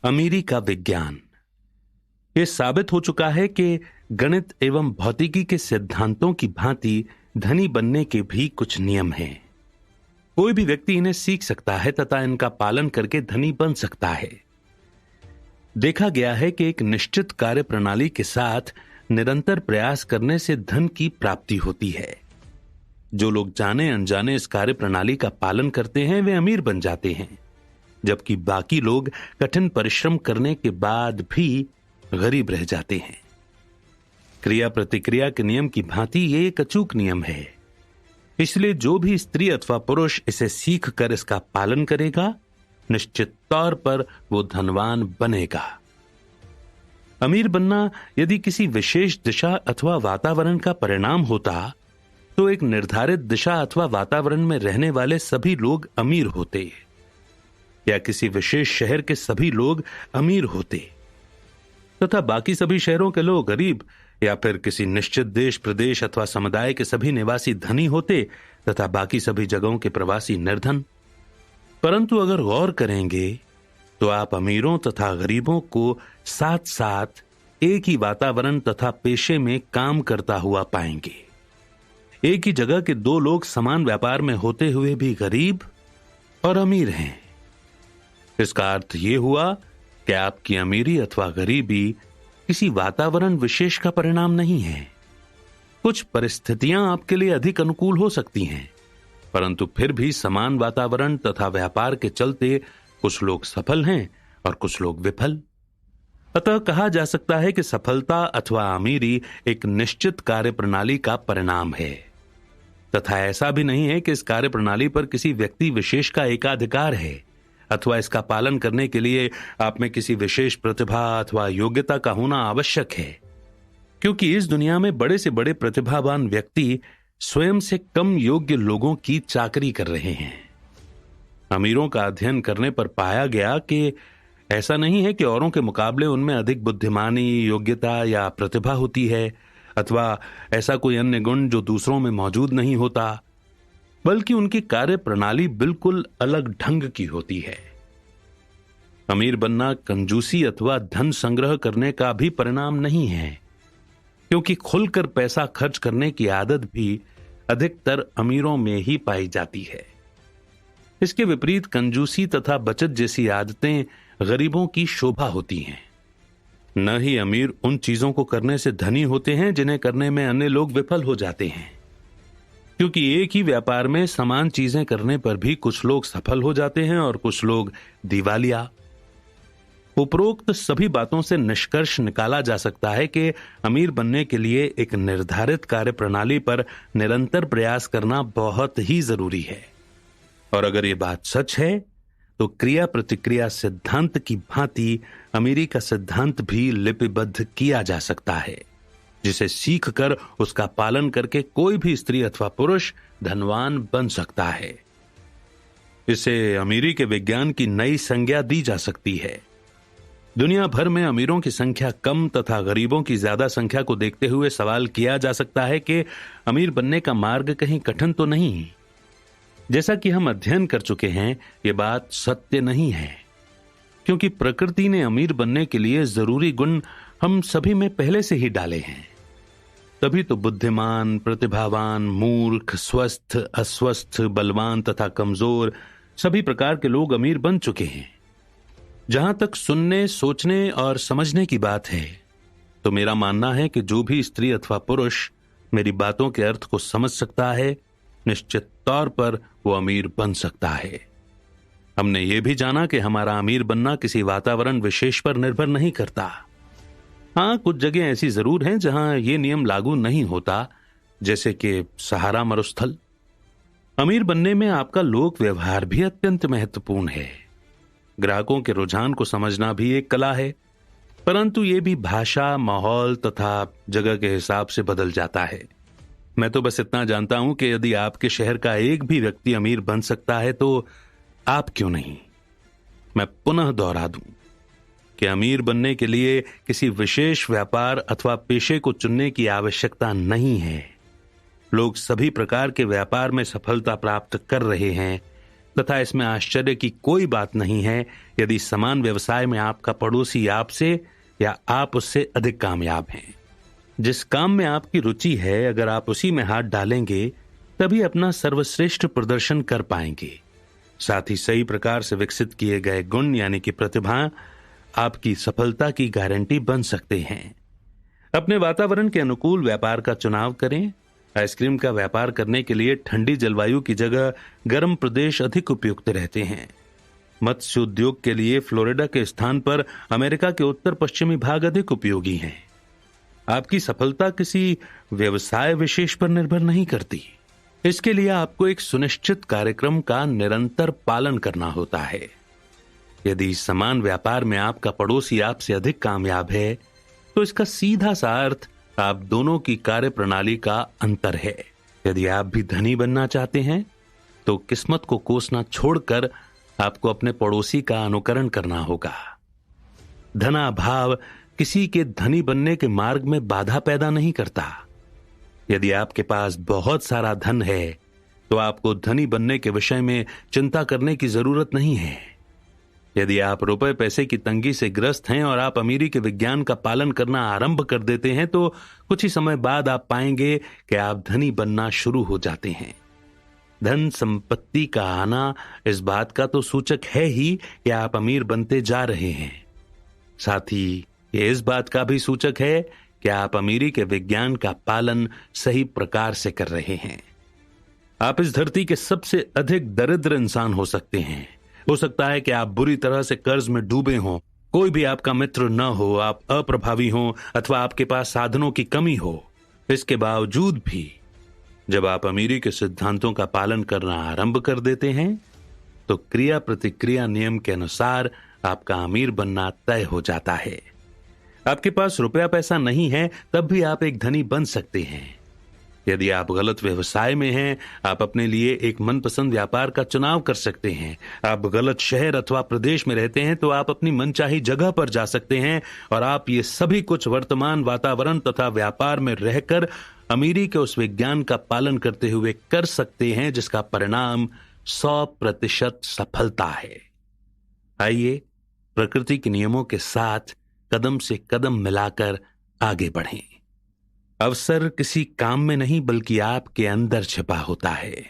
अमीरी का विज्ञान। यह साबित हो चुका है कि गणित एवं भौतिकी के सिद्धांतों की भांति धनी बनने के भी कुछ नियम हैं। कोई भी व्यक्ति इन्हें सीख सकता है तथा इनका पालन करके धनी बन सकता है। देखा गया है कि एक निश्चित कार्य प्रणाली के साथ निरंतर प्रयास करने से धन की प्राप्ति होती है। जो लोग जाने अनजाने इस कार्य प्रणाली का पालन करते हैं वे अमीर बन जाते हैं, जबकि बाकी लोग कठिन परिश्रम करने के बाद भी गरीब रह जाते हैं। क्रिया प्रतिक्रिया के नियम की भांति ये एक अचूक नियम है, इसलिए जो भी स्त्री अथवा पुरुष इसे सीख कर इसका पालन करेगा निश्चित तौर पर वो धनवान बनेगा। अमीर बनना यदि किसी विशेष दिशा अथवा वातावरण का परिणाम होता तो एक निर्धारित दिशा अथवा वातावरण में रहने वाले सभी लोग अमीर होते, या किसी विशेष शहर के सभी लोग अमीर होते तथा बाकी सभी शहरों के लोग गरीब, या फिर किसी निश्चित देश प्रदेश अथवा समुदाय के सभी निवासी धनी होते तथा बाकी सभी जगहों के प्रवासी निर्धन। परंतु अगर गौर करेंगे तो आप अमीरों तथा गरीबों को साथ साथ एक ही वातावरण तथा पेशे में काम करता हुआ पाएंगे। एक ही जगह के दो लोग समान व्यापार में होते हुए भी गरीब और अमीर हैं। इसका अर्थ यह हुआ कि आपकी अमीरी अथवा गरीबी किसी वातावरण विशेष का परिणाम नहीं है। कुछ परिस्थितियां आपके लिए अधिक अनुकूल हो सकती हैं, परंतु फिर भी समान वातावरण तथा व्यापार के चलते कुछ लोग सफल हैं और कुछ लोग विफल। अतः कहा जा सकता है कि सफलता अथवा अमीरी एक निश्चित कार्य प्रणाली का परिणाम है, तथा ऐसा भी नहीं है कि इस कार्य प्रणाली पर किसी व्यक्ति विशेष का एकाधिकार है अथवा इसका पालन करने के लिए आप में किसी विशेष प्रतिभा अथवा योग्यता का होना आवश्यक है, क्योंकि इस दुनिया में बड़े से बड़े प्रतिभावान व्यक्ति स्वयं से कम योग्य लोगों की चाकरी कर रहे हैं। अमीरों का अध्ययन करने पर पाया गया कि ऐसा नहीं है कि औरों के मुकाबले उनमें अधिक बुद्धिमानी, योग्यता या प्रतिभा होती है अथवा ऐसा कोई अन्य गुण जो दूसरों में मौजूद नहीं होता, बल्कि उनकी कार्य प्रणाली बिल्कुल अलग ढंग की होती है। अमीर बनना कंजूसी अथवा धन संग्रह करने का भी परिणाम नहीं है, क्योंकि खुलकर पैसा खर्च करने की आदत भी अधिकतर अमीरों में ही पाई जाती है। इसके विपरीत कंजूसी तथा बचत जैसी आदतें गरीबों की शोभा होती हैं। न ही अमीर उन चीजों को करने से धनी होते हैं जिन्हें करने में अन्य लोग विफल हो जाते हैं, क्योंकि एक ही व्यापार में समान चीजें करने पर भी कुछ लोग सफल हो जाते हैं और कुछ लोग दिवालिया। उपरोक्त सभी बातों से निष्कर्ष निकाला जा सकता है कि अमीर बनने के लिए एक निर्धारित कार्य प्रणाली पर निरंतर प्रयास करना बहुत ही जरूरी है। और अगर ये बात सच है तो क्रिया प्रतिक्रिया सिद्धांत की भांति अमीरी का सिद्धांत भी लिपिबद्ध किया जा सकता है, जिसे सीखकर उसका पालन करके कोई भी स्त्री अथवा पुरुष धनवान बन सकता है। इसे अमीरी के विज्ञान की नई संज्ञा दी जा सकती है। दुनिया भर में अमीरों की संख्या कम तथा गरीबों की ज्यादा संख्या को देखते हुए सवाल किया जा सकता है कि अमीर बनने का मार्ग कहीं कठिन तो नहीं। जैसा कि हम अध्ययन कर चुके हैं, ये बात सत्य नहीं है, क्योंकि प्रकृति ने अमीर बनने के लिए जरूरी गुण हम सभी में पहले से ही डाले हैं। तभी तो बुद्धिमान, प्रतिभावान, मूर्ख, स्वस्थ, अस्वस्थ, बलवान तथा कमजोर सभी प्रकार के लोग अमीर बन चुके हैं। जहां तक सुनने, सोचने और समझने की बात है, तो मेरा मानना है कि जो भी स्त्री अथवा पुरुष मेरी बातों के अर्थ को समझ सकता है, निश्चित तौर पर वो अमीर बन सकता है। हमने ये भी जाना कि हमारा अमीर बनना किसी वातावरण विशेष पर निर्भर नहीं करता। हाँ, कुछ जगह ऐसी जरूर हैं जहां ये नियम लागू नहीं होता, जैसे कि सहारा मरुस्थल। अमीर बनने में आपका लोक व्यवहार भी अत्यंत महत्वपूर्ण है। ग्राहकों के रुझान को समझना भी एक कला है, परंतु ये भी भाषा, माहौल तथा जगह के हिसाब से बदल जाता है। मैं तो बस इतना जानता हूं कि यदि आपके शहर का एक भी व्यक्ति अमीर बन सकता है तो आप क्यों नहीं। मैं पुनः दोहरा दूं कि अमीर बनने के लिए किसी विशेष व्यापार अथवा पेशे को चुनने की आवश्यकता नहीं है। लोग सभी प्रकार के व्यापार में सफलता प्राप्त कर रहे हैं, तथा इसमें आश्चर्य की कोई बात नहीं है यदि समान व्यवसाय में आपका पड़ोसी आपसे या आप उससे अधिक कामयाब हैं। जिस काम में आपकी रुचि है, अगर आप उसी में हाथ डालेंगे तभी अपना सर्वश्रेष्ठ प्रदर्शन कर पाएंगे। साथ ही सही प्रकार से विकसित किए गए गुण यानी कि प्रतिभा आपकी सफलता की गारंटी बन सकते हैं। अपने वातावरण के अनुकूल व्यापार का चुनाव करें। आइसक्रीम का व्यापार करने के लिए ठंडी जलवायु की जगह गर्म प्रदेश अधिक उपयुक्त रहते हैं। मत्स्य उद्योग के लिए फ्लोरिडा के स्थान पर अमेरिका के उत्तर पश्चिमी भाग अधिक उपयोगी हैं। आपकी सफलता किसी व्यवसाय विशेष पर निर्भर नहीं करती। इसके लिए आपको एक सुनिश्चित कार्यक्रम का निरंतर पालन करना होता है। यदि समान व्यापार में आपका पड़ोसी आपसे अधिक कामयाब है तो इसका सीधा सा अर्थ आप दोनों की कार्यप्रणाली का अंतर है। यदि आप भी धनी बनना चाहते हैं तो किस्मत को कोसना छोड़कर आपको अपने पड़ोसी का अनुकरण करना होगा। धनाभाव किसी के धनी बनने के मार्ग में बाधा पैदा नहीं करता। यदि आपके पास बहुत सारा धन है तो आपको धनी बनने के विषय में चिंता करने की जरूरत नहीं है। यदि आप रुपए पैसे की तंगी से ग्रस्त हैं और आप अमीरी के विज्ञान का पालन करना आरंभ कर देते हैं तो कुछ ही समय बाद आप पाएंगे कि आप धनी बनना शुरू हो जाते हैं। धन संपत्ति का आना इस बात का तो सूचक है ही कि आप अमीर बनते जा रहे हैं। साथ ही ये इस बात का भी सूचक है कि आप अमीरी के विज्ञान का पालन सही प्रकार से कर रहे हैं। आप इस धरती के सबसे अधिक दरिद्र इंसान हो सकते हैं। हो सकता है कि आप बुरी तरह से कर्ज में डूबे हों, कोई भी आपका मित्र न हो, आप अप्रभावी हों अथवा आपके पास साधनों की कमी हो। इसके बावजूद भी जब आप अमीरी के सिद्धांतों का पालन करना आरंभ कर देते हैं तो क्रिया प्रतिक्रिया नियम के अनुसार आपका अमीर बनना तय हो जाता है। आपके पास रुपया पैसा नहीं है तब भी आप एक धनी बन सकते हैं। यदि आप गलत व्यवसाय में हैं, आप अपने लिए एक मनपसंद व्यापार का चुनाव कर सकते हैं। आप गलत शहर अथवा प्रदेश में रहते हैं तो आप अपनी मनचाही जगह पर जा सकते हैं और आप ये सभी कुछ वर्तमान वातावरण तथा व्यापार में रहकर अमीरी के उस विज्ञान का पालन करते हुए कर सकते हैं जिसका परिणाम 100% सफलता है। आइए प्रकृति के नियमों के साथ कदम से कदम मिलाकर आगे बढ़ें। अवसर किसी काम में नहीं बल्कि आपके अंदर छिपा होता है।